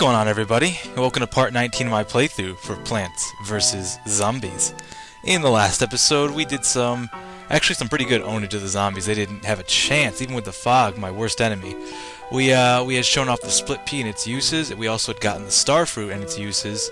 going on, everybody? Welcome to part 19 of my playthrough for Plants vs. Zombies. In the last episode, we did some pretty good ownage of the zombies. They didn't have a chance, even with the fog, my worst enemy. We had shown off the split pea and its uses. We also had gotten the starfruit and its uses.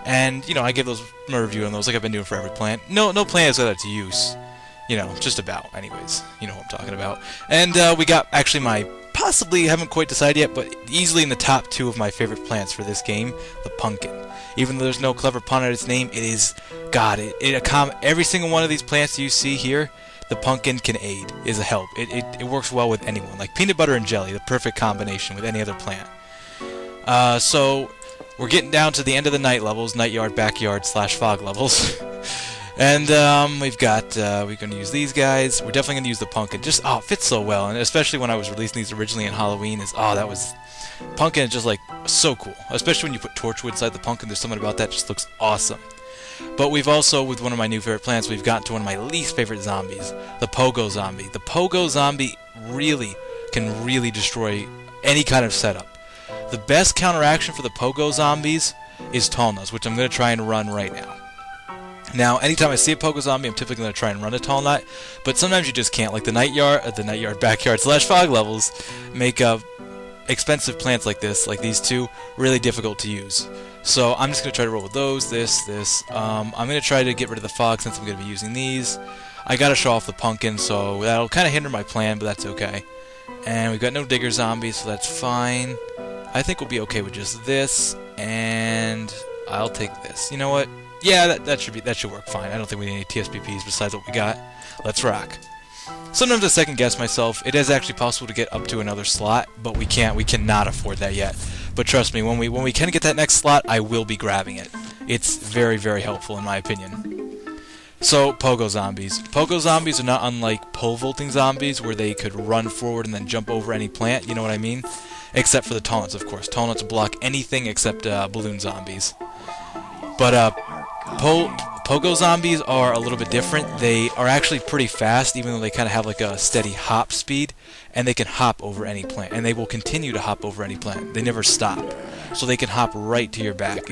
And, you know, I gave those my review on those like I've been doing for every plant. No plant has got its use. You know, just about, anyways. You know what I'm talking about. And we got, actually, my possibly, haven't quite decided yet, but easily in the top 2 of my favorite plants for this game, the pumpkin. Even though there's no clever pun at its name, it is, God, every single one of these plants you see here, the pumpkin can aid, is a help. It works well with anyone, like peanut butter and jelly, the perfect combination with any other plant. So, we're getting down to the end of the night levels, night yard, backyard, / fog levels. And we're going to use these guys. We're definitely going to use the pumpkin. Just, it fits so well. And especially when I was releasing these originally in Halloween, pumpkin is just like so cool. Especially when you put torchwood inside the pumpkin, there's something about that just looks awesome. But we've also, with one of my new favorite plants, we've gotten to one of my least favorite zombies, the pogo zombie. The pogo zombie can really destroy any kind of setup. The best counteraction for the pogo zombies is tall nuts, which I'm going to try and run right now. Now, anytime I see a pogo zombie, I'm typically going to try and run a tall nut, but sometimes you just can't. Like the night yard, backyard / fog levels make expensive plants like this, like these two, really difficult to use. So I'm just going to try to roll with those, this. I'm going to try to get rid of the fog since I'm going to be using these. I got to show off the pumpkin, so that'll kind of hinder my plan, but that's okay. And we've got no digger zombies, so that's fine. I think we'll be okay with just this, and I'll take this. You know what? Yeah, that should work fine. I don't think we need any TSPPs besides what we got. Let's rock. Sometimes I second guess myself. It is actually possible to get up to another slot, but we cannot afford that yet. But trust me, when we can get that next slot, I will be grabbing it. It's very, very helpful in my opinion. So, pogo zombies. Pogo zombies are not unlike pole vaulting zombies, where they could run forward and then jump over any plant, you know what I mean? Except for the tall nuts, of course. Tall nuts block anything except balloon zombies. But pogo zombies are a little bit different. They are actually pretty fast, even though they kind of have like a steady hop speed, and they can hop over any plant, and they will continue to hop over any plant. They never stop, so they can hop right to your back.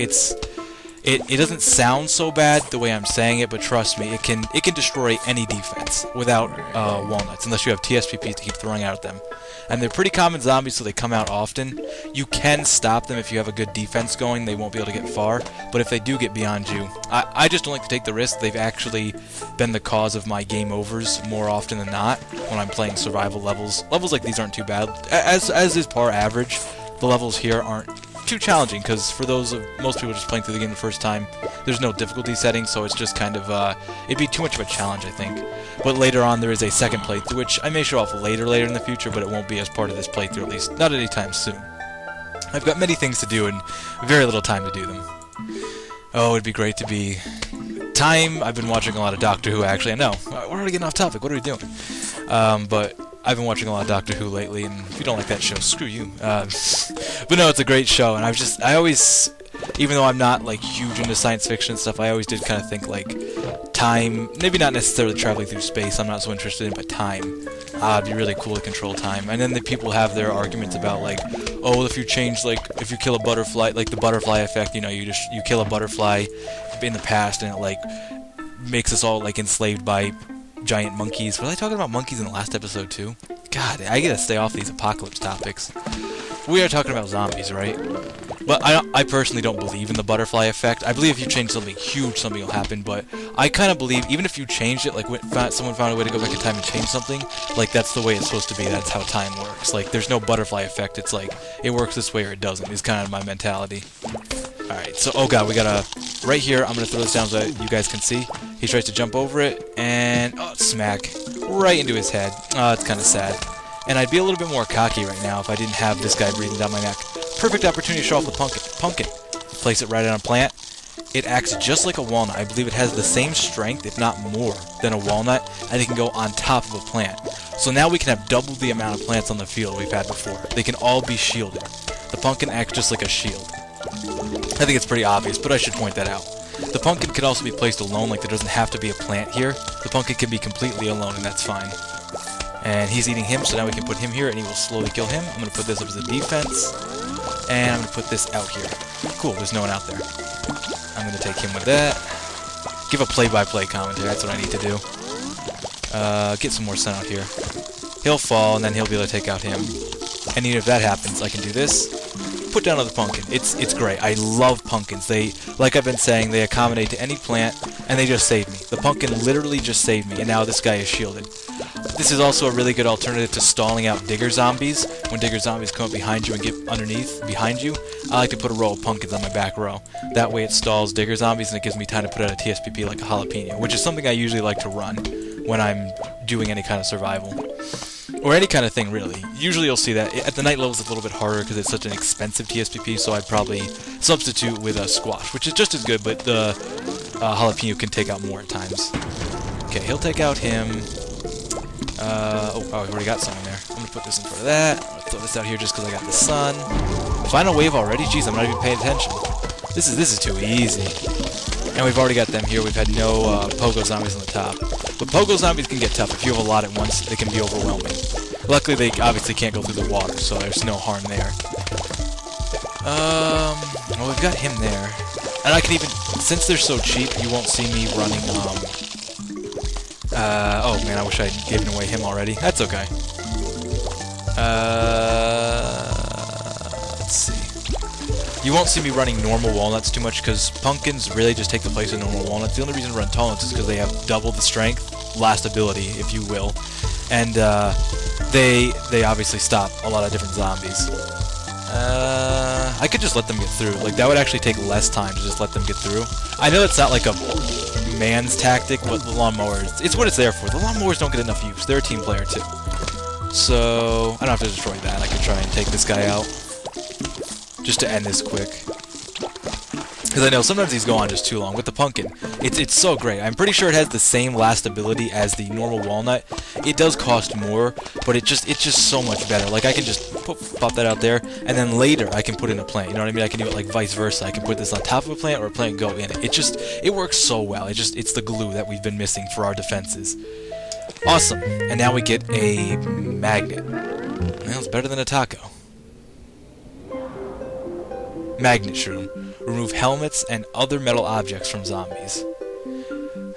It doesn't sound so bad the way I'm saying it, but trust me, it can destroy any defense without walnuts, unless you have TSPPs to keep throwing out at them. And they're pretty common zombies, so they come out often. You can stop them if you have a good defense going. They won't be able to get far, but if they do get beyond you, I just don't like to take the risk. They've actually been the cause of my game overs more often than not when I'm playing survival levels. Levels like these aren't too bad. As is par average, the levels here aren't too challenging, because for most people just playing through the game the first time, there's no difficulty setting, so it's just kind of, it'd be too much of a challenge, I think. But later on, there is a second playthrough, which I may show off later in the future, but it won't be as part of this playthrough, at least not anytime soon. I've got many things to do and very little time to do them. Oh, it'd be great to be... I've been watching a lot of Doctor Who, actually. I know, we're already getting off topic, what are we doing? But I've been watching a lot of Doctor Who lately, and if you don't like that show, screw you. But no, it's a great show, and I always, even though I'm not like huge into science fiction and stuff, I always did kind of think like time, maybe not necessarily traveling through space, I'm not so interested in, but time. It'd be really cool to control time. And then the people have their arguments about like, oh, if you kill a butterfly, like the butterfly effect, you know, you kill a butterfly in the past, and it like makes us all like enslaved by giant monkeys. Was I talking about monkeys in the last episode too? God, I gotta stay off these apocalypse topics. We are talking about zombies, right? But I personally don't believe in the butterfly effect. I believe if you change something huge, something will happen, but I kind of believe, even if you changed it, like someone found a way to go back in time and change something, like that's the way it's supposed to be, that's how time works. Like, there's no butterfly effect, it's like, it works this way or it doesn't, is kind of my mentality. Alright, so, oh god, we got right here, I'm gonna throw this down so that you guys can see. He tries to jump over it, and, smack, right into his head. It's kind of sad. And I'd be a little bit more cocky right now if I didn't have this guy breathing down my neck. Perfect opportunity to show off the pumpkin. Place it right on a plant. It acts just like a walnut. I believe it has the same strength, if not more, than a walnut, and it can go on top of a plant. So now we can have double the amount of plants on the field we've had before. They can all be shielded. The pumpkin acts just like a shield. I think it's pretty obvious, but I should point that out. The pumpkin can also be placed alone, like there doesn't have to be a plant here. The pumpkin can be completely alone, and that's fine. And he's eating him, so now we can put him here, and he will slowly kill him. I'm going to put this up as a defense. And I'm going to put this out here. Cool, there's no one out there. I'm going to take him with that. Give a play-by-play commentary, that's what I need to do. Get some more sun out here. He'll fall, and then he'll be able to take out him. And even if that happens, I can do this. Put down another pumpkin. It's great. I love pumpkins. They, like I've been saying, they accommodate to any plant, and they just save me. The pumpkin literally just saved me, and now this guy is shielded. This is also a really good alternative to stalling out digger zombies. When digger zombies come up behind you and get underneath, behind you, I like to put a row of pumpkins on my back row. That way it stalls digger zombies, and it gives me time to put out a TSPP like a jalapeno, which is something I usually like to run when I'm doing any kind of survival. Or any kind of thing, really. Usually you'll see that. At the night level it's a little bit harder because it's such an expensive TSPP, so I'd probably substitute with a squash, which is just as good, but the jalapeno can take out more at times. Okay, he'll take out him. Oh, I've already got some in there. I'm going to put this in front of that. I'm going to throw this out here just because I got the sun. Final wave already? Jeez, I'm not even paying attention. This is too easy. And we've already got them here. We've had no pogo zombies on the top. But pogo zombies can get tough. If you have a lot at once, they can be overwhelming. Luckily, they obviously can't go through the water, so there's no harm there. Well, we've got him there. And I can even, since they're so cheap, you won't see me running, oh man, I wish I had given away him already. That's okay. Let's see. You won't see me running normal walnuts too much because pumpkins really just take the place of normal walnuts. The only reason to run tall nuts is because they have double the strength, last ability, if you will. And they obviously stop a lot of different zombies. I could just let them get through. Like, that would actually take less time to just let them get through. I know it's not like a man's tactic, but the lawnmowers, it's what it's there for. The lawnmowers don't get enough use. They're a team player too. So I don't have to destroy that. I can try and take this guy out just to end this quick. Because I know sometimes these go on just too long. With the pumpkin, it's so great. I'm pretty sure it has the same last ability as the normal walnut. It does cost more, but it's just so much better. Like, I can just pop that out there, and then later I can put in a plant. You know what I mean? I can do it like vice versa. I can put this on top of a plant, or a plant go in it. It works so well. It's the glue that we've been missing for our defenses. Awesome. And now we get a magnet. Well, it's better than a taco. Magnet shroom. Remove helmets and other metal objects from zombies.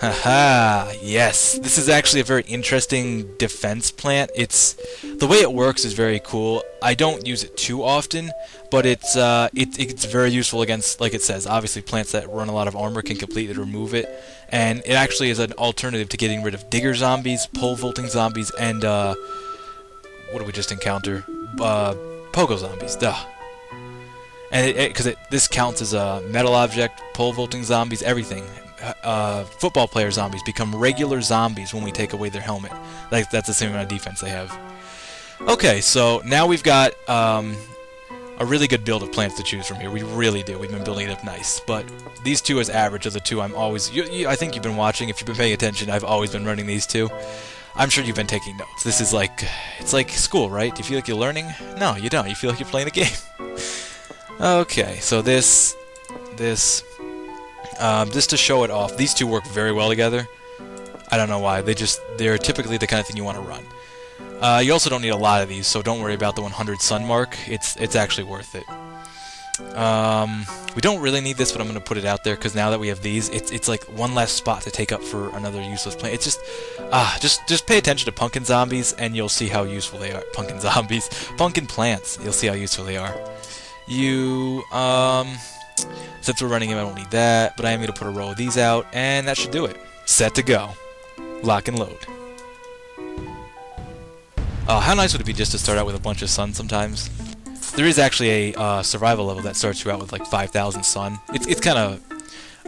Haha, yes. This is actually a very interesting defense plant. The way it works is very cool. I don't use it too often, but it's very useful against, like it says, obviously plants that run a lot of armor can completely remove it. And it actually is an alternative to getting rid of digger zombies, pole vaulting zombies, and what did we just encounter? Pogo zombies, duh. And because this counts as a metal object, pole vaulting zombies, everything. Football player zombies become regular zombies when we take away their helmet. Like, that's the same amount of defense they have. Okay, so now we've got a really good build of plants to choose from here. We really do. We've been building it up nice. But these two as average of the two, I'm always... I think you've been watching. If you've been paying attention, I've always been running these two. I'm sure you've been taking notes. This is like... It's like school, right? Do you feel like you're learning? No, you don't. You feel like you're playing a game. Okay, so this just to show it off, these two work very well together. I don't know why. They're typically the kind of thing you want to run. You also don't need a lot of these, so don't worry about the 100 sun mark. It's actually worth it. We don't really need this, but I'm going to put it out there because now that we have these, it's like one less spot to take up for another useless plant. It's just pay attention to pumpkin zombies, and you'll see how useful they are. Pumpkin zombies, pumpkin plants. You'll see how useful they are. Since we're running him, I don't need that, but I am going to put a row of these out, and that should do it. Set to go. Lock and load. How nice would it be just to start out with a bunch of sun sometimes? There is actually a survival level that starts you out with like 5,000 sun. It's kind of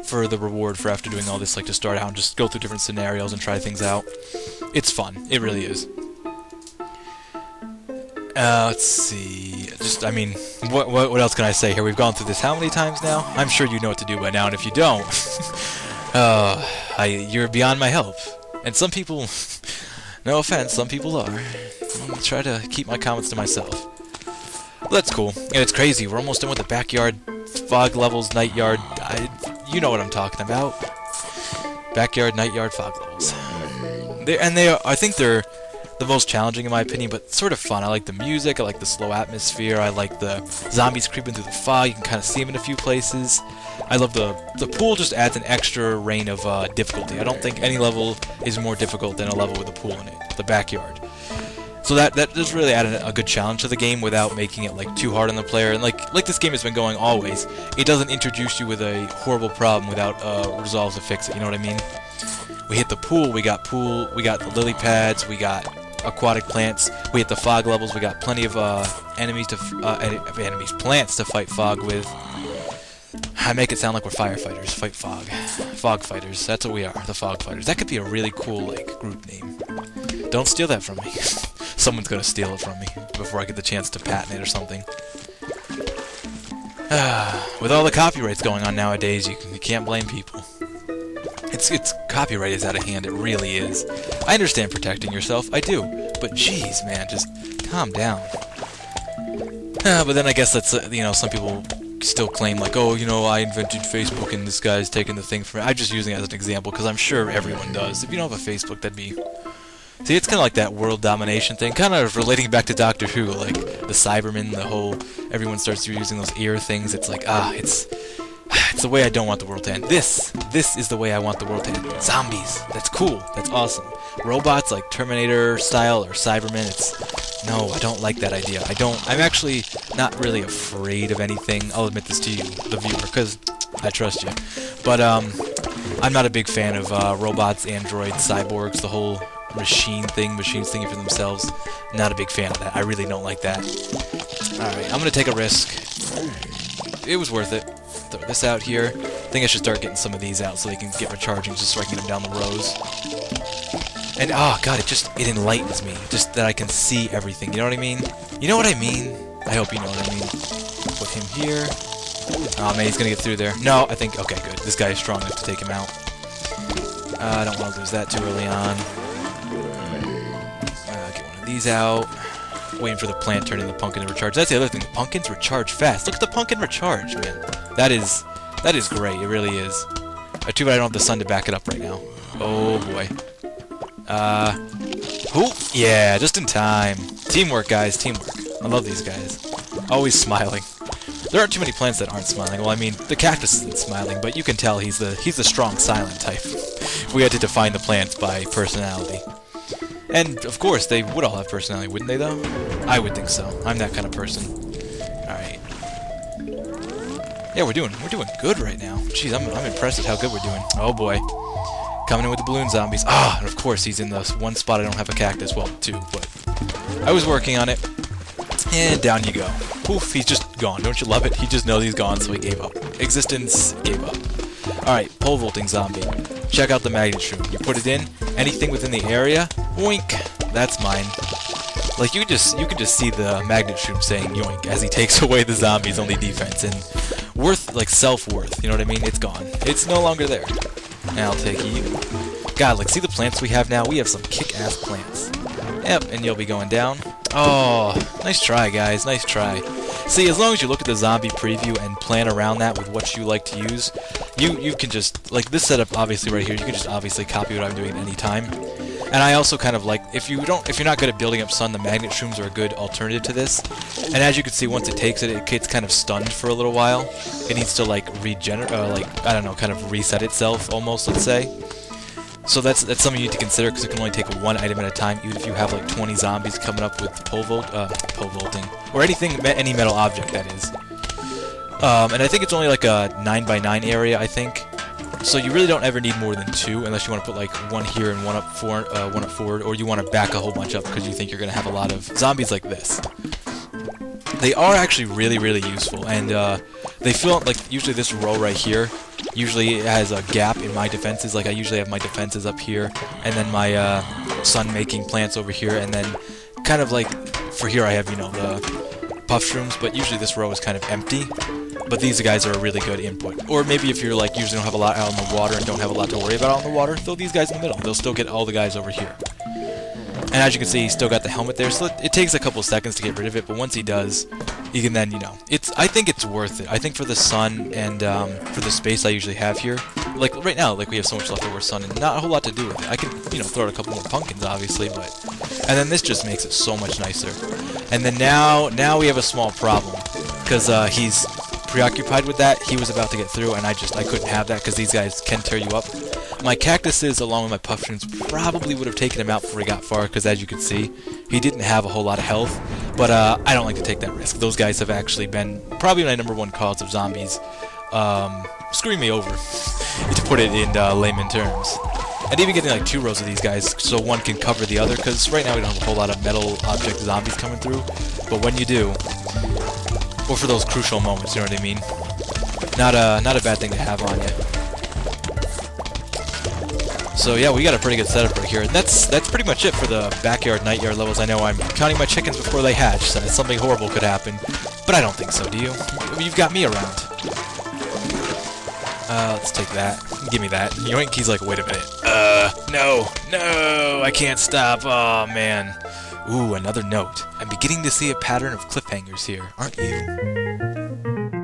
for the reward for after doing all this, like to start out and just go through different scenarios and try things out. It's fun. It really is. Let's see. I mean, what else can I say here? We've gone through this how many times now? I'm sure you know what to do by now, and if you don't, you're beyond my help. And some people, no offense, some people are. I'll try to keep my comments to myself. That's cool. And it's crazy. We're almost done with the backyard fog levels, night yard. You know what I'm talking about. Backyard, night yard, fog levels. I think they're the most challenging in my opinion, but sort of fun. I like the music, I like the slow atmosphere, I like the zombies creeping through the fog, you can kind of see them in a few places. I love the pool, just adds an extra reign of difficulty. I don't think any level is more difficult than a level with a pool in it, the backyard. So that does really add a good challenge to the game without making it like too hard on the player. And like this game has been going always, it doesn't introduce you with a horrible problem without resolves to fix it. You know what I mean? We hit the pool, we got the lily pads, we got aquatic plants. We hit the fog levels, we got plenty of plants to fight fog with. I make it sound like we're firefighters, fight fog. Fog fighters, that's what we are, the fog fighters. That could be a really cool, like, group name. Don't steal that from me. Someone's gonna steal it from me before I get the chance to patent it or something. With all the copyrights going on nowadays, you can't blame people. It's copyright is out of hand, it really is. I understand protecting yourself, I do. But jeez, man, just calm down. But then I guess that's, some people still claim like, oh, I invented Facebook and this guy's taking the thing from me. I'm just using it as an example because I'm sure everyone does. If you don't have a Facebook, that'd be... See, it's kind of like that world domination thing, kind of relating back to Doctor Who, like the Cybermen, the whole... Everyone starts using those ear things. It's like, it's the way I don't want the world to end. This is the way I want the world to end. Zombies. That's cool. That's awesome. Robots like Terminator style or Cybermen, no, I don't like that idea. I'm actually not really afraid of anything. I'll admit this to you, the viewer, because I trust you. But, I'm not a big fan of, robots, androids, cyborgs, the whole machines thinking for themselves. Not a big fan of that. I really don't like that. Alright, I'm gonna take a risk. It was worth it. Throw this out here. I think I should start getting some of these out so they can get recharging, just so I can get them down the rows. And, oh god, it enlightens me, just that I can see everything, you know what I mean? You know what I mean? I hope you know what I mean. Put him here. Oh man, he's gonna get through there. No, I think, okay, good. This guy is strong enough to take him out. I don't want to lose that too early on. Get one of these out. Waiting for the plant turning the pumpkin to recharge. That's the other thing, the pumpkins recharge fast. Look at the pumpkin recharge, man. That is great, it really is. Too bad I don't have the sun to back it up right now. Oh boy. Yeah, just in time. Teamwork, guys, teamwork. I love these guys. Always smiling. There aren't too many plants that aren't smiling. Well, I mean, the cactus isn't smiling, but you can tell he's the strong, silent type. If we had to define the plants by personality. And, of course, they would all have personality, wouldn't they, though? I would think so. I'm that kind of person. Alright. Yeah, we're doing good right now. Jeez, I'm impressed at how good we're doing. Oh, boy. Coming in with the balloon zombies. Ah, and of course he's in the one spot I don't have a cactus. Well, two, but I was working on it. And down you go. Poof, he's just gone. Don't you love it? He just knows he's gone, so he gave up. Existence gave up. Alright, pole vaulting zombie. Check out the magnet shroom. You put it in, anything within the area, oink, that's mine. Like, you can just see the magnet shroom saying yoink as he takes away the zombie's only defense. And self-worth, you know what I mean? It's gone. It's no longer there. And I'll take you. God, like, see the plants we have now? We have some kick-ass plants. Yep, and you'll be going down. Oh, nice try, guys. Nice try. See, as long as you look at the zombie preview and plan around that with what you like to use, you can just, like, this setup obviously right here, you can just obviously copy what I'm doing at any time. And I also kind of like, if you're not good at building up sun, the magnet shrooms are a good alternative to this. And as you can see, once it takes it, it gets kind of stunned for a little while. It needs to, like, kind of reset itself, almost, let's say. So that's something you need to consider, because it can only take one item at a time, even if you have, like, 20 zombies coming up with pole vaulting. Or any metal object, that is. And I think it's only, like, a 9x9 area, I think. So you really don't ever need more than two, unless you want to put like one here and one up forward, or you want to back a whole bunch up because you think you're going to have a lot of zombies like this. They are actually really, really useful, and they feel like usually this row right here usually has a gap in my defenses. Like I usually have my defenses up here, and then my sun-making plants over here, and then kind of like for here I have the puff shrooms, but usually this row is kind of empty. But these guys are a really good input. Or maybe if you're like usually don't have a lot out in the water and don't have a lot to worry about out in the water, throw these guys in the middle. They'll still get all the guys over here. And as you can see, he's still got the helmet there, so it takes a couple seconds to get rid of it, but once he does, you can then, I think it's worth it. I think for the sun and for the space I usually have here, like right now, like we have so much leftover sun and not a whole lot to do with it. I can, you know, throw out a couple more pumpkins, obviously, but and then this just makes it so much nicer. And then now we have a small problem because he's preoccupied with that. He was about to get through, and I couldn't have that because these guys can tear you up. My cactuses, along with my puffins, probably would have taken him out before he got far, because as you can see, he didn't have a whole lot of health. But I don't like to take that risk. Those guys have actually been probably my #1 cause of zombies screwing me over, to put it in layman terms. And even getting like 2 rows of these guys so one can cover the other, because right now we don't have a whole lot of metal object zombies coming through. But when you do, or for those crucial moments, you know what I mean? Not a bad thing to have on you. So yeah, we got a pretty good setup right here, and that's pretty much it for the backyard, night yard levels. I know I'm counting my chickens before they hatch, so something horrible could happen, but I don't think so, do you? You've got me around. Let's take that. Give me that. Yoink, he's like, wait a minute. No, I can't stop. Oh, man. Ooh, another note. I'm beginning to see a pattern of cliffhangers here, aren't you?